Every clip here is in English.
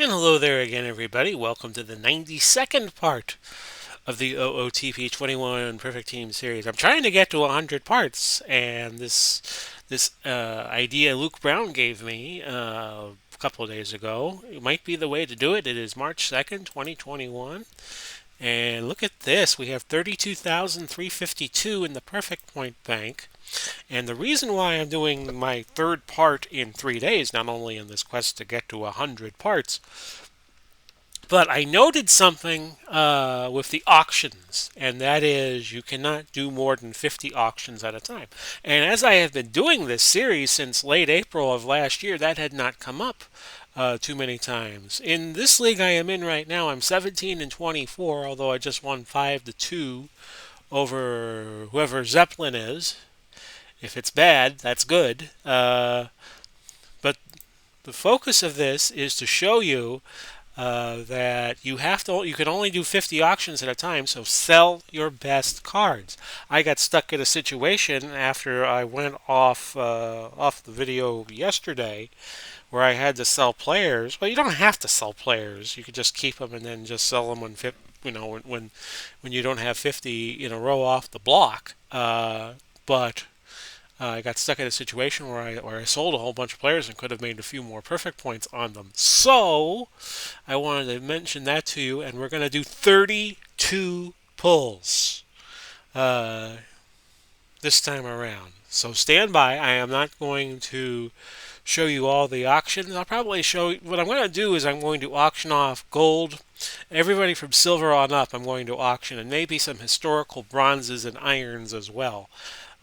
And hello there again, everybody. Welcome to the 92nd part of the OOTP 21 Perfect Team series. I'm trying to get to 100 parts, and this idea Luke Brown gave me a couple of days ago, it might be the way to do it. It is March 2nd, 2021. And look at this. We have 32,352 in the Perfect Point Bank. And the reason why I'm doing my third part in 3 days, not only in this quest to get to 100 parts, but I noted something with the auctions, and that is you cannot do more than 50 auctions at a time. And as I have been doing this series since late April of last year, that had not come up too many times. In this league I am in right now, I'm 17 and 24, although I just won 5-2 over whoever Zeppelin is. If it's bad, that's good. But the focus of this is to show you that you can only do 50 auctions at a time, so sell your best cards. I got stuck in a situation after I went off the video yesterday where I had to sell players. Well, you don't have to sell players. You could just keep them and then just sell them when you don't have 50 in a row off the block. But I got stuck in a situation where I sold a whole bunch of players and could have made a few more perfect points on them. So I wanted to mention that to you, and we're going to do 32 pulls uh, this time around. So stand by. I am not going to show you all the auctions. I'll probably show you what I'm going to do is I'm going to auction off gold. Everybody from silver on up, I'm going to auction, and maybe some historical bronzes and irons as well.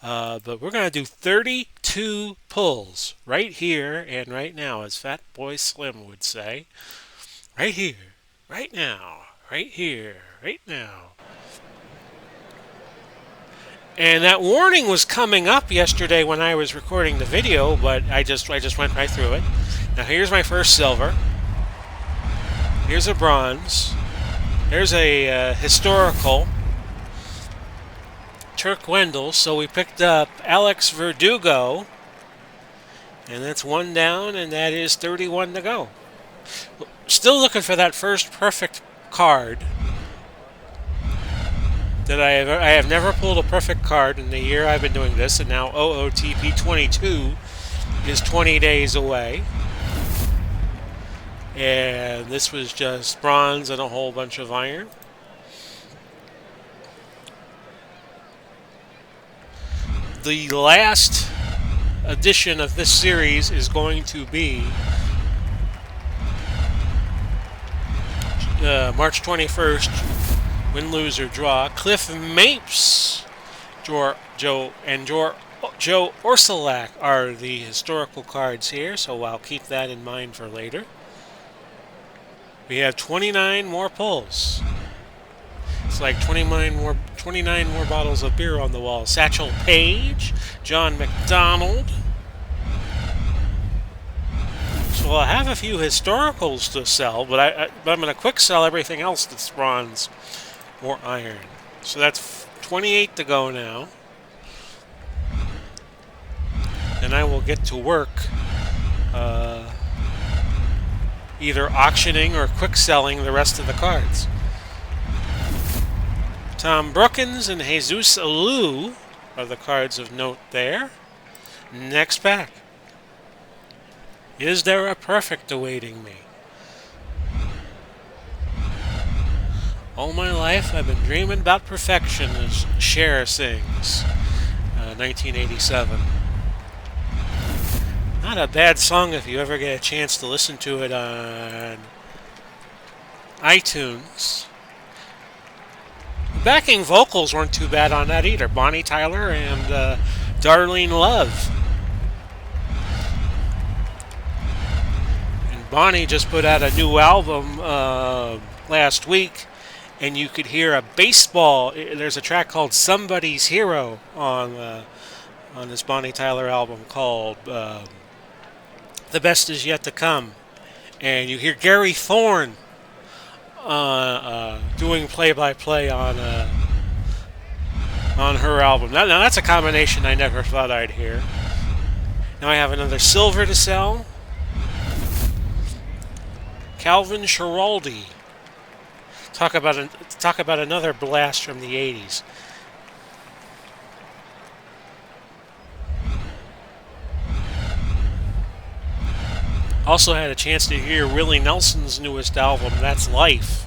But we're going to do 32 pulls right here and right now, as Fat Boy Slim would say. Right here, right now, right here, right now. And that warning was coming up yesterday when I was recording the video, but I just went right through it. Now here's my first silver. Here's a bronze. There's a historical. Turk Wendell, so we picked up Alex Verdugo, and that's one down, and that is 31 to go. Still looking for that first perfect card. I have never pulled a perfect card in the year I've been doing this, and now OOTP 22 is 20 days away. And this was just bronze and a whole bunch of iron. The last edition of this series is going to be March 21st, win, lose, or draw. Cliff Mapes, Joe Orsulak are the historical cards here, so I'll keep that in mind for later. We have 29 more pulls. It's like 29 more bottles of beer on the wall. Satchel Paige, John McDonald. So I'll have a few historicals to sell, but I'm going to quick sell everything else that's bronze or iron. So that's 28 to go now. And I will get to work either auctioning or quick selling the rest of the cards. Tom Brookins and Jesus Alou are the cards of note there. Next pack. Is there a perfect awaiting me? All my life I've been dreaming about perfection, as Cher sings. 1987. Not a bad song if you ever get a chance to listen to it on iTunes. Backing vocals weren't too bad on that either. Bonnie Tyler and Darlene Love. And Bonnie just put out a new album last week, and you could hear a baseball. There's a track called "Somebody's Hero" on this Bonnie Tyler album called "The Best Is Yet to Come," and you hear Gary Thorne doing play-by-play on her album. Now that's a combination I never thought I'd hear. Now I have another silver to sell. Calvin Schiraldi. Talk about another blast from the 80s. Also had a chance to hear Willie Nelson's newest album, That's Life,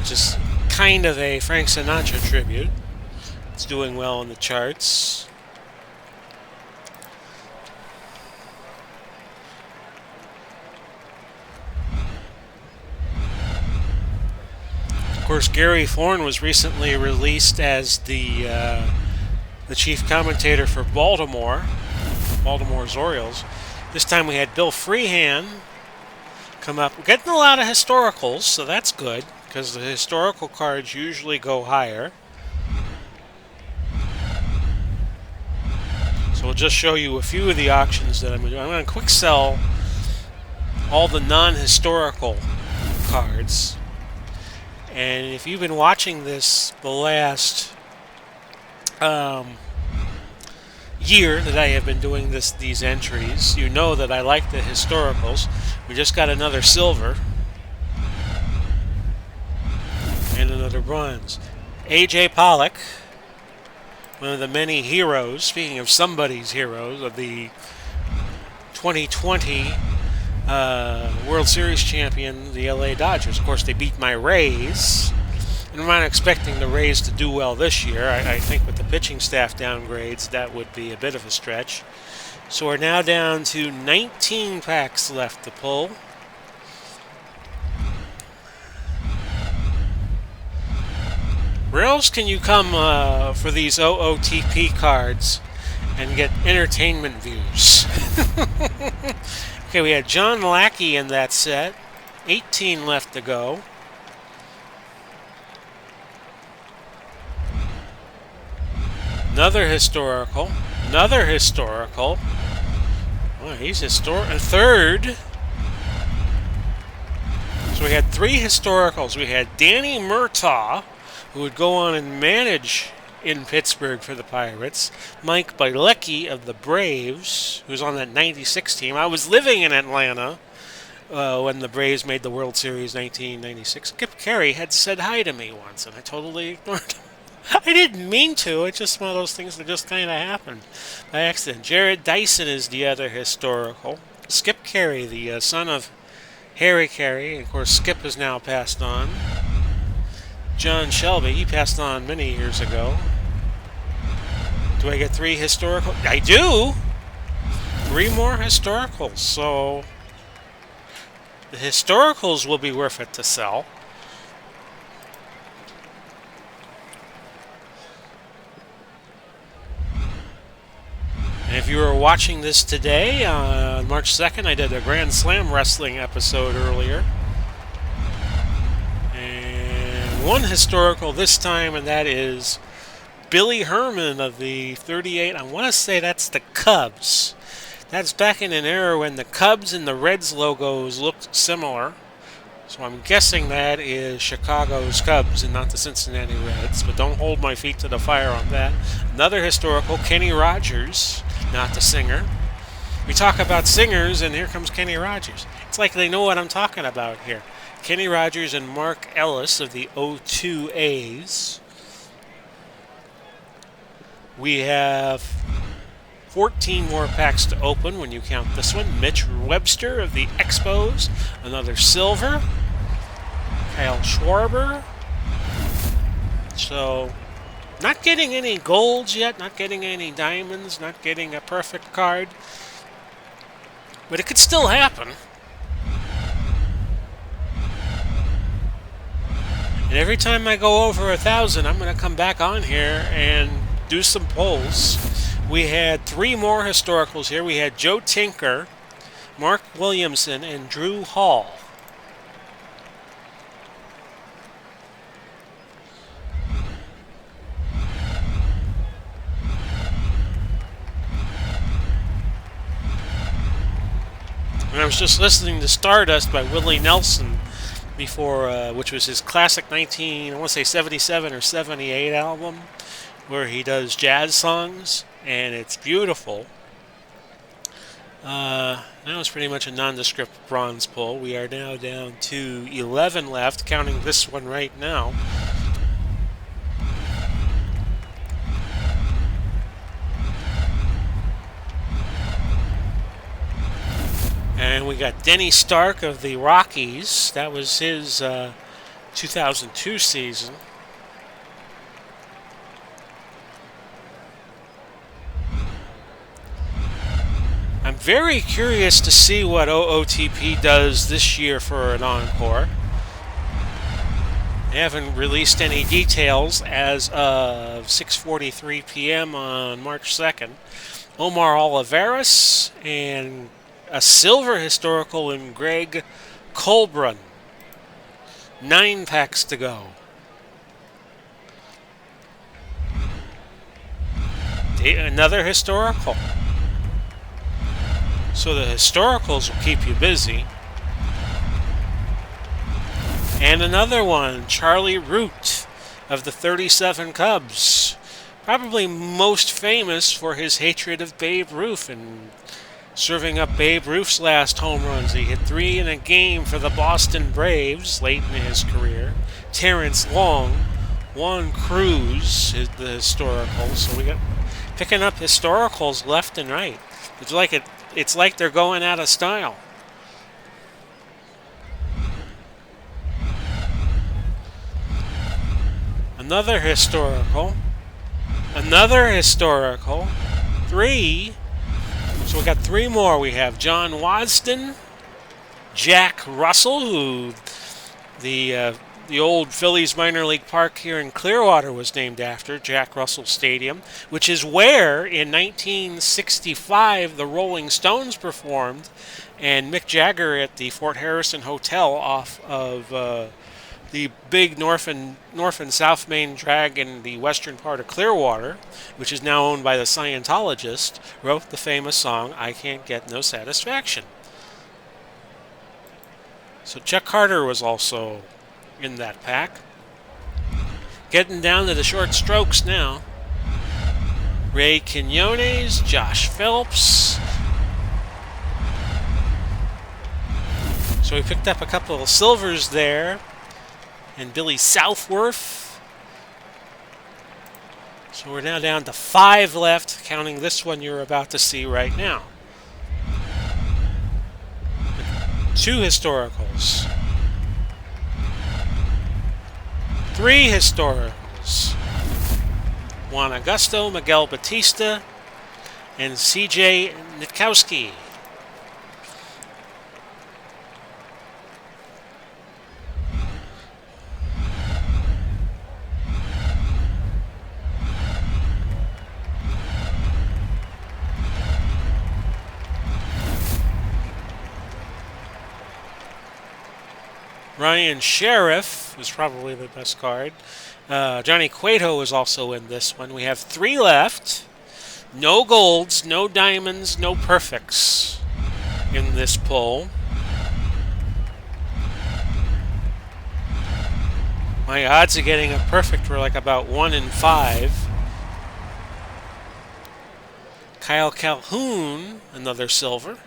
which is kind of a Frank Sinatra tribute. It's doing well in the charts. Of course, Gary Thorne was recently released as the chief commentator for Baltimore's Orioles. This time we had Bill Freehan come up. We're getting a lot of historicals, so that's good, because the historical cards usually go higher. So we'll just show you a few of the auctions that I'm going to do. I'm going to quick sell all the non-historical cards. And if you've been watching this the last year that I have been doing these entries, you know that I like the historicals. We just got another silver and another bronze. A.J. Pollock, one of the many heroes, speaking of somebody's heroes, of the 2020 World Series champion, the LA Dodgers. Of course, they beat my Rays. And I'm not expecting the Rays to do well this year. I think with the pitching staff downgrades, that would be a bit of a stretch. So we're now down to 19 packs left to pull. Where else can you come for these OOTP cards and get entertainment views? Okay, we had John Lackey in that set. 18 left to go. Another historical. Oh, he's historic. A third. So we had three historicals. We had Danny Murtaugh, who would go on and manage in Pittsburgh for the Pirates. Mike Bielecki of the Braves, who's on that 96 team. I was living in Atlanta when the Braves made the World Series 1996. Skip Carey had said hi to me once, and I totally ignored him. I didn't mean to. It's just one of those things that just kind of happened by accident. Jared Dyson is the other historical. Skip Carey, the son of Harry Carey. Of course, Skip has now passed on. John Shelby, he passed on many years ago. Do I get three historical? I do! Three more historicals. So the historicals will be worth it to sell. And if you were watching this today, on March 2nd, I did a Grand Slam wrestling episode earlier. And one historical this time, and that is Billy Herman of the 38. I want to say that's the Cubs. That's back in an era when the Cubs and the Reds logos looked similar. So I'm guessing that is Chicago's Cubs and not the Cincinnati Reds. But don't hold my feet to the fire on that. Another historical, Kenny Rogers. Not the singer. We talk about singers, and here comes Kenny Rogers. It's like they know what I'm talking about here. Kenny Rogers and Mark Ellis of the 02 A's. We have 14 more packs to open when you count this one. Mitch Webster of the Expos. Another silver. Kyle Schwarber. So, not getting any golds yet, not getting any diamonds, not getting a perfect card. But it could still happen. And every time I go over 1,000, I'm going to come back on here and do some polls. We had three more historicals here. We had Joe Tinker, Mark Williamson, and Drew Hall. And I was just listening to Stardust by Willie Nelson before, which was his classic I want to say 77 or 78 album, where he does jazz songs, and it's beautiful. That was pretty much a nondescript bronze pull. We are now down to 11 left, counting this one right now. And we got Denny Stark of the Rockies. That was his 2002 season. I'm very curious to see what OOTP does this year for an encore. They haven't released any details as of 6:43 p.m. on March 2nd. Omar Oliveras and a silver historical in Greg Colbrun. 9 packs to go. Another historical. So the historicals will keep you busy. And another one, Charlie Root of the 37 Cubs. Probably most famous for his hatred of Babe Ruth and serving up Babe Ruth's last home runs. He hit 3 in a game for the Boston Braves late in his career. Terrence Long, Juan Cruz, the historical. So we got picking up historicals left and right. It's like they're going out of style. Another historical. Another historical. 3. So we got 3 more. We have John Wasden, Jack Russell, who the old Phillies minor league park here in Clearwater was named after, Jack Russell Stadium, which is where in 1965 the Rolling Stones performed, and Mick Jagger at the Fort Harrison Hotel off of the big North and South Main drag in the western part of Clearwater, which is now owned by the Scientologist, wrote the famous song, I Can't Get No Satisfaction. So Chuck Carter was also in that pack. Getting down to the short strokes now. Ray Quinones, Josh Phelps. So we picked up a couple of silvers there. And Billy Southworth. So we're now down to 5 left, counting this one you're about to see right now. 2 historicals. 3 historicals. Juan Augusto, Miguel Batista, and C.J. Nitkowski. Ryan Sheriff was probably the best card. Johnny Cueto is also in this one. We have 3 left. No golds, no diamonds, no perfects in this pull. My odds of getting a perfect were like about 1 in 5. Kyle Calhoun, another silver.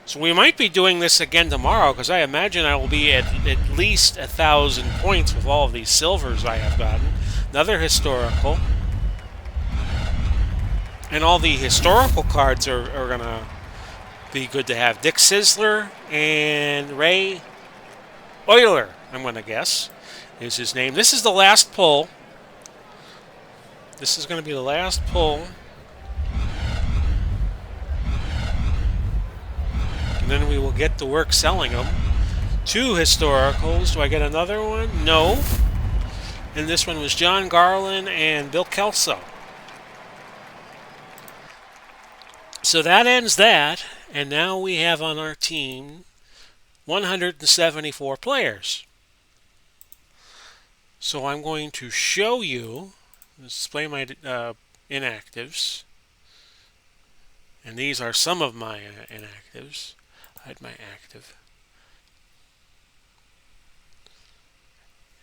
So we might be doing this again tomorrow because I imagine I will be at least 1,000 points with all of these silvers I have gotten. Another historical. And all the historical cards are going to be good to have. Dick Sizzler and Ray Euler, I'm going to guess, is his name. This is the last pull. This is going to be the last pull. And then we will get to work selling them. 2 historicals. Do I get another one? No. And this one was John Garland and Bill Kelso. So that ends that. And now we have on our team 174 players. So I'm going to show you, display my inactives. And these are some of my inactives. Hide my active.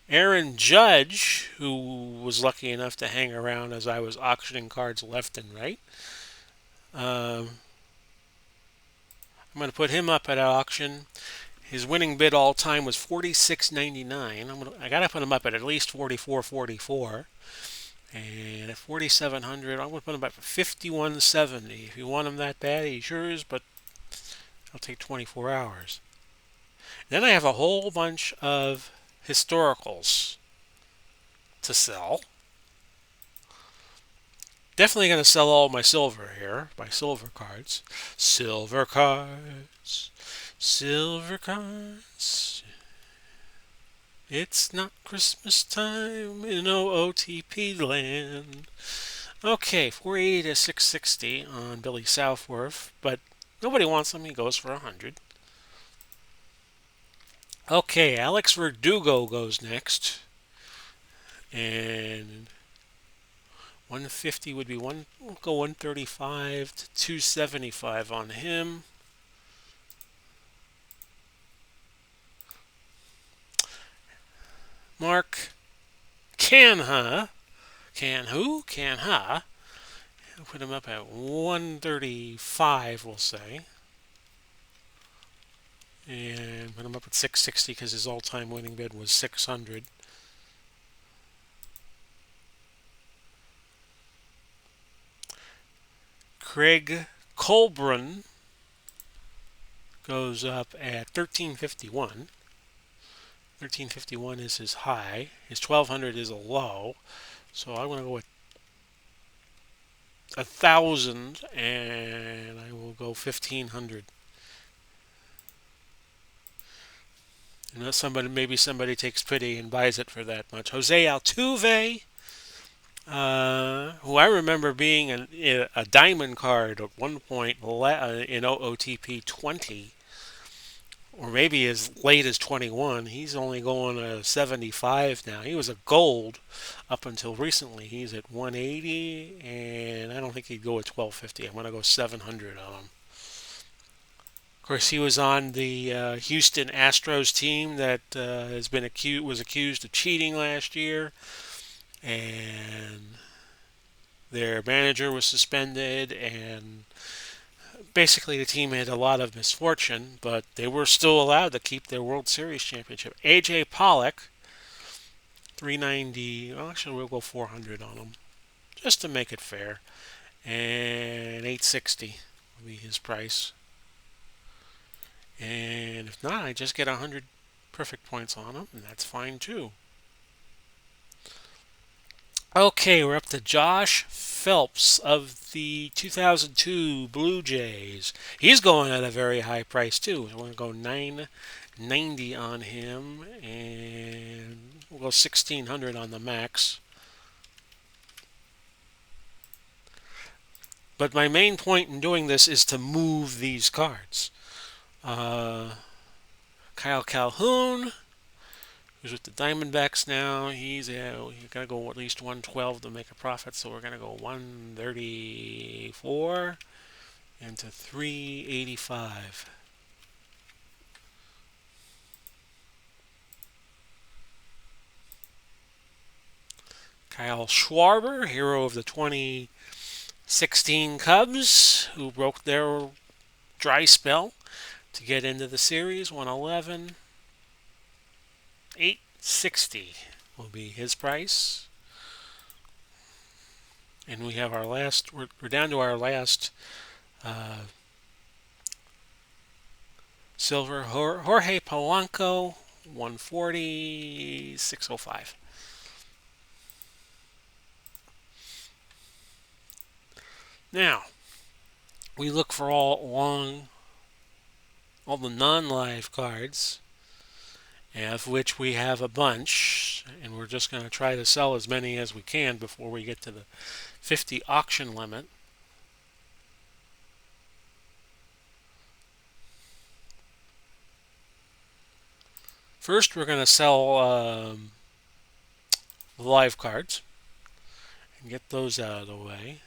Aaron Judge, who was lucky enough to hang around as I was auctioning cards left and right. I'm going to put him up at auction. His winning bid all time was 46.99. I got to put him up at least 44.44. And at 4,700, I'm going to put him up for 51.70. If you want him that bad, he's yours, but I'll take 24 hours. Then I have a whole bunch of historicals to sell. Definitely going to sell all my silver here, my silver cards. Silver cards, silver cards. It's not Christmas time in OOTP land. Okay, 480 to 660 on Billy Southworth, but nobody wants him. He goes for 100. Okay, Alex Verdugo goes next, and 150 would be one. We'll go 135 to 275 on him. Mark Canha. Can who? Canha. I'll put him up at 135, we'll say. And put him up at 660 because his all-time winning bid was 600. Craig Colburn goes up at 1351. 1351 is his high. His 1200 is a low. So I'm going to go with 1,000, and I will go 1,500. Unless maybe somebody takes pity and buys it for that much. Jose Altuve, who I remember being a diamond card at one point in OOTP 20, or maybe as late as 21. He's only going to 75 now. He was a gold up until recently. He's at 180, and I don't think he'd go at 1250. I'm going to go 700 on him. Of course, he was on the Houston Astros team that was accused of cheating last year, and their manager was suspended, and basically the team had a lot of misfortune, but they were still allowed to keep their World Series championship. AJ Pollock, 390. Well, actually, we'll go 400 on him, just to make it fair, and 860 will be his price. And if not, I just get 100 perfect points on him, and that's fine too. Okay, we're up to Josh Phelps of the 2002 Blue Jays. He's going at a very high price too. So we're going to go 990 on him, and we'll go 1,600 on the max. But my main point in doing this is to move these cards. Kyle Calhoun, who's with the Diamondbacks now. You gotta go at least 112 to make a profit, so we're gonna go 134 into 385. Kyle Schwarber, hero of the 2016 Cubs, who broke their dry spell to get into the series, 111. 860 will be his price. And we have our last, we're down to our last silver. Jorge Polanco, 140, 605. Now, we look for all the non-live cards, of which we have a bunch, and we're just going to try to sell as many as we can before we get to the 50 auction limit. First, we're going to sell the live cards and get those out of the way.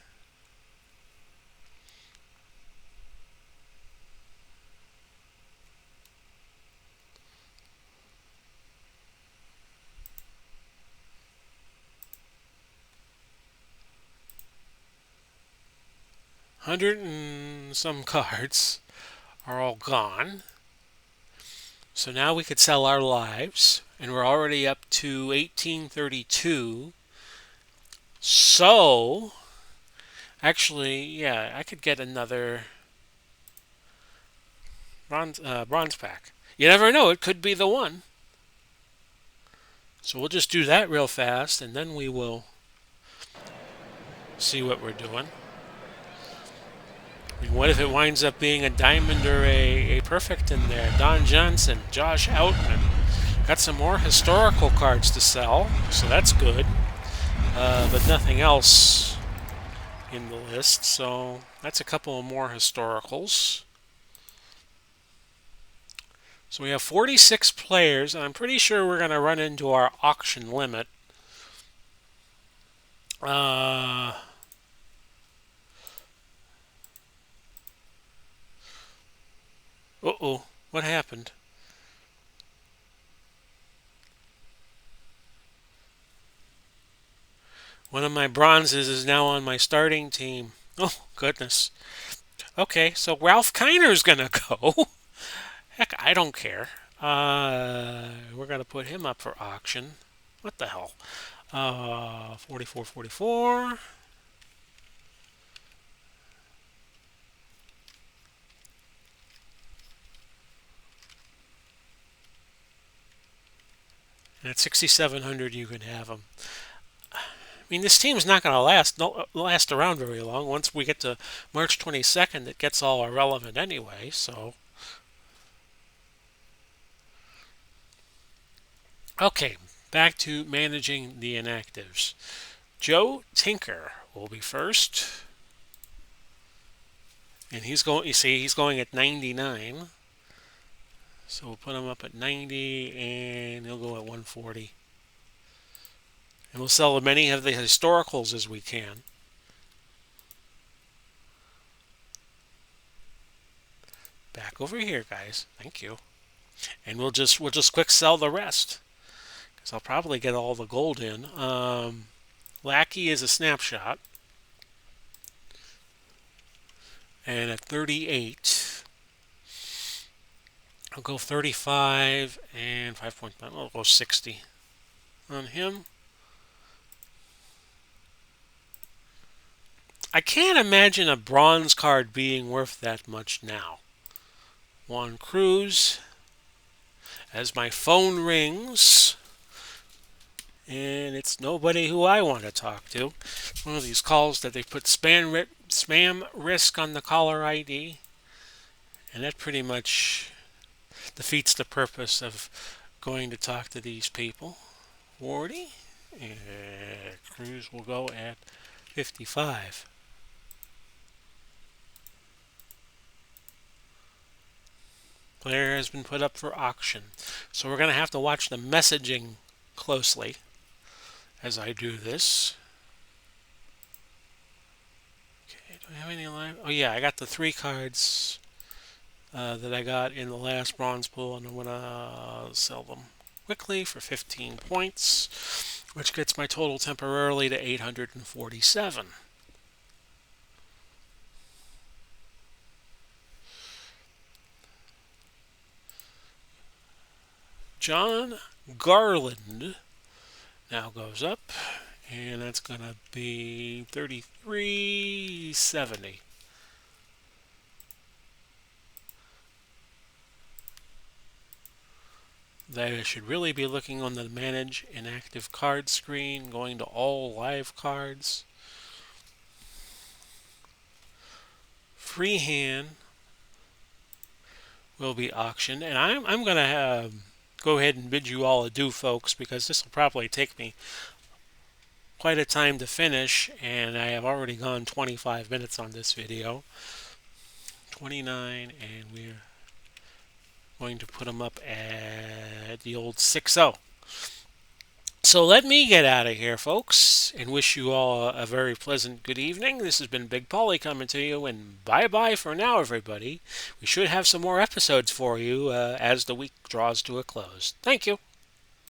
100 and some cards are all gone. So now we could sell our lives, and we're already up to 1832. So, actually, yeah, I could get another bronze pack. You never know, it could be the one. So we'll just do that real fast, and then we will see what we're doing. I mean, what if it winds up being a diamond or a perfect in there? Don Johnson, Josh Outman. Got some more historical cards to sell, so that's good. But nothing else in the list, so that's a couple of more historicals. So we have 46 players, and I'm pretty sure we're going to run into our auction limit. Uh-oh, what happened? One of my bronzes is now on my starting team. Oh, goodness. Okay, so Ralph Kiner's going to go. Heck, I don't care. We're going to put him up for auction. What the hell? 44, 44. And at 6,700, you can have him. I mean, this team's not going to last around very long. Once we get to March 22nd, it gets all irrelevant anyway. So, okay, back to managing the inactives. Joe Tinker will be first, and he's going. You see, he's going at 99. So we'll put him up at 90, and he'll go at 140. And we'll sell as many of the historicals as we can. Back over here, guys. Thank you. And we'll just quick sell the rest, because I'll probably get all the gold in. Lackey is a snapshot, and at 38, I'll go 35 and 5.9. I'll go 60 on him. I can't imagine a bronze card being worth that much now. Juan Cruz, as my phone rings, and it's nobody who I want to talk to. It's one of these calls that they put spam risk on the caller ID, and that pretty much defeats the purpose of going to talk to these people. 40, and Cruz will go at 55. Player has been put up for auction. So we're going to have to watch the messaging closely as I do this. Okay, do I have any live? Oh yeah, I got the 3 cards that I got in the last bronze pool, and I'm going to sell them quickly for 15 points, which gets my total temporarily to 847. John Garland now goes up, and that's going to be 33.70. I should really be looking on the Manage Inactive Card screen, going to all live cards. Freehand will be auctioned, and I'm going to go ahead and bid you all adieu, folks, because this will probably take me quite a time to finish, and I have already gone 25 minutes on this video. 29, and we're going to put them up at the old 6-0. So let me get out of here, folks, and wish you all a very pleasant good evening. This has been Big Polly coming to you, and bye-bye for now, everybody. We should have some more episodes for you as the week draws to a close. Thank you.